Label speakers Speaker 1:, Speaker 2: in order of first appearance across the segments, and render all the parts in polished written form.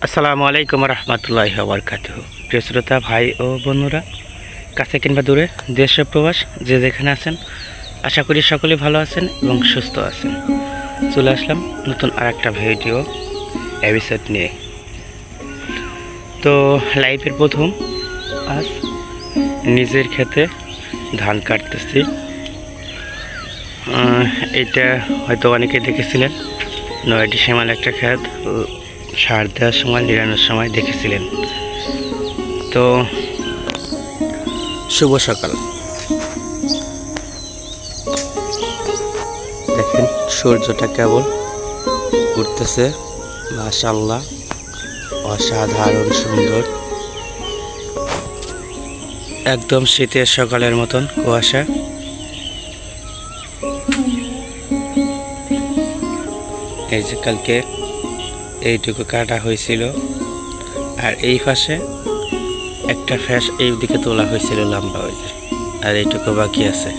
Speaker 1: আসসালামু আলাইকুম রহমতুল্লাহি ওয়া বারাকাতুহু। প্রিয় শ্রোতা ভাই ও বন্ধুরা, কাছে কিংবা দূরে, দেশ ও প্রবাস, যে যেখানে আছেন, আশা করি সকলে ভালো আছেন এবং সুস্থ আছেন। চলে আসলাম নতুন আরেকটা ভিডিও এপিসোড নিয়ে। তো লাইফের প্রথম আজ নিজের ক্ষেতে ধান কাটতেছি। এটা হয়তো অনেকে দেখেছিলেন, নয়টি শ্যামাল একটা ক্ষেত সার দেওয়ার সময়, নিরানোর সময় দেখেছিলেন। তো শুভ সকাল। দেখেন সূর্যটা কেবল উঠতেছে, মাশাআল্লাহ অসাধারণ সুন্দর, একদম শীতের সকালের মতন কুয়াশা। এই যে কালকে এইটুকু কাটা হয়েছিল, আর এই পাশে একটা ফ্যাস এই দিকে তোলা হয়েছিল লম্বা, ওই যে, আর এইটুকু বাকি আছে।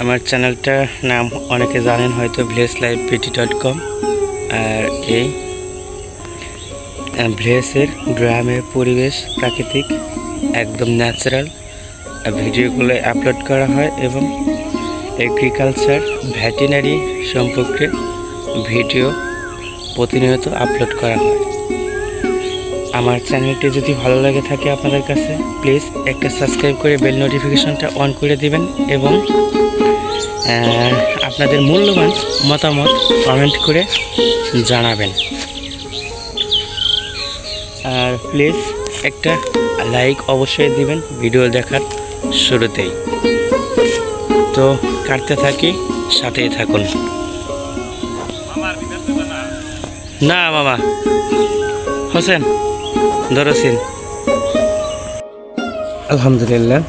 Speaker 1: আমার চ্যানেলটার নাম অনেকে জানেন হয়তো, villagelife.com। আর এই ভিলেজের গ্রামের পরিবেশ, প্রাকৃতিক একদম ন্যাচারাল ভিডিওগুলো আপলোড করা হয় এবং এগ্রিকালচার, ভেটেরিনারি সম্পর্কে ভিডিও প্রতিনিয়ত আপলোড করা হয়। আমার চ্যানেলটি যদি ভালো লাগে থাকে আপনাদের কাছে, প্লিজ একটা সাবস্ক্রাইব করে বেল নোটিফিকেশনটা অন করে দিবেন এবং আপনাদের মূল্যবান মতামত কমেন্ট করে জানাবেন। আর প্লিজ একটা লাইক অবশ্যই দিবেন ভিডিও দেখার শুরুতেই। তো কাটতে থাকি, সাথেই থাকুন। না মামা হোসেন ধরসিন। আলহামদুলিল্লাহ,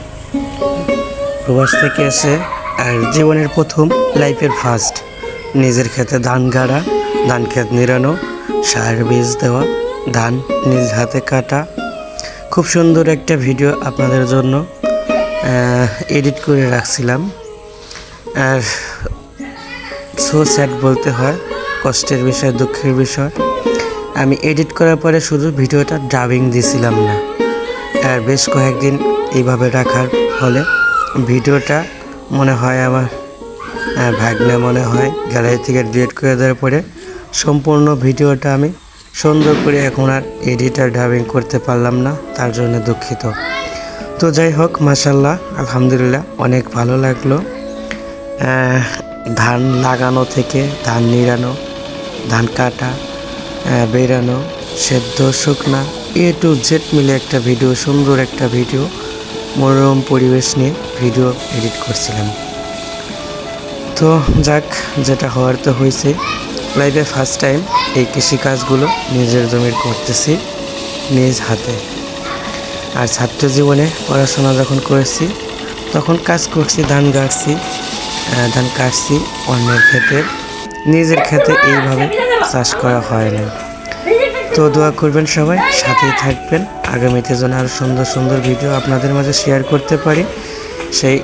Speaker 1: প্রবাস থেকে এসে আর জীবনের প্রথম, লাইফের ফার্স্ট নিজের ক্ষেতে ধান গাড়া, ধান ক্ষেত নিরানো, সার বীজ দেওয়া, ধান নিজ হাতে কাটা। খুব সুন্দর একটা ভিডিও আপনাদের জন্য এডিট করে রাখছিলাম। আর সো স্যাড বলতে হয়, কষ্টের বিষয়, দুঃখের বিষয়। আমি এডিট করার পরে শুধু ভিডিওটা ডাবিং দিছিলাম না, আর বেশ কয়েকদিন এইভাবে রাখার ফলে ভিডিওটা মনে হয় আমার ভাগ্নে মনে হয় গ্যালারি থেকে ডিলিট করে দেওয়ার পরে সম্পূর্ণ ভিডিওটা আমি সুন্দর করে এখন আর এডিট আর ডাবিং করতে পারলাম না, তার জন্য দুঃখিত। তো যাই হোক, মাশাআল্লাহ আলহামদুলিল্লাহ অনেক ভালো লাগলো। ধান লাগানো থেকে ধান নিড়ানো, ধান কাটা, বেরানো, সেদ্ধ, শুকনা, A to Z মিলে একটা ভিডিও, সুন্দর একটা ভিডিও, মনোরম পরিবেশ নিয়ে ভিডিও এডিট করছিলাম। তো যাক, যেটা হওয়ার তো হয়েছে। লাইফে ফার্স্ট টাইম এই কৃষিকাজগুলো নিজের জমির করতেছি নিজ হাতে। আর ছাত্র জীবনে পড়াশোনা যখন করেছি তখন কাজ করছি, ধান গাড়ছি, ধান কাটছি অন্যের ক্ষেতে, নিজের ক্ষেতে এইভাবে চাষ করা হয় না। তো দোয়া করবেন সবাই, সাথেই থাকবেন। আগামীতে যেন আরও সুন্দর সুন্দর ভিডিও আপনাদের মাঝে শেয়ার করতে পারি, সেই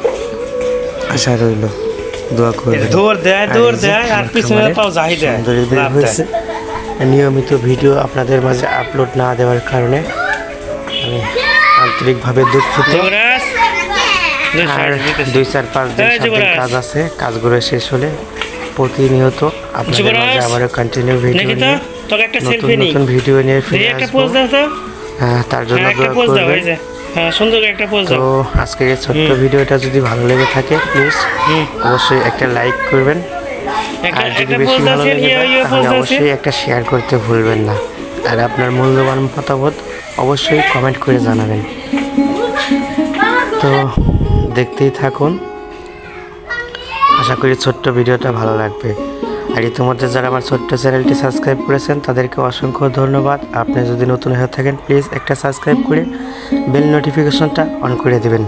Speaker 1: আশা রইল। দোয়া করবেন। নিয়মিত ভিডিও আপনাদের মাঝে আপলোড না দেওয়ার কারণে আমি আন্তরিকভাবে দুঃখিত। আর 2-4-5 দিন কাজ আছে, কাজগুলো শেষ হলে প্রতিনিয়ত আপনাদের মাঝে আবারও কন্টিনিউ ভিডিও নিয়ে, নতুন ভিডিও নিয়ে ফিরে আসবো। তার জন্য দোয়া করবেন। তো আজকের এই ছোট্ট ভিডিওটা যদি ভালো লেগে থাকে, প্লিজ অবশ্যই একটা লাইক করবেন। আর যদি বেশি ভালো লেগে থাকে তাহলে অবশ্যই একটা শেয়ার করতে ভুলবেন না। আর আপনার মূল্যবান মতামত অবশ্যই কমেন্ট করে জানাবেন। তো দেখতেই থাকুন, আশা করি ছোট্ট ভিডিওটা ভালো লাগবে। আর ইতিমধ্যে যারা আমার ছোট্ট চ্যানেলটি সাবস্ক্রাইব করেছেন তাদেরকে অসংখ্য ধন্যবাদ। আপনি যদি নতুন হয়ে থাকেন, প্লিজ একটা সাবস্ক্রাইব করে বেল নোটিফিকেশনটা অন করে দেবেন।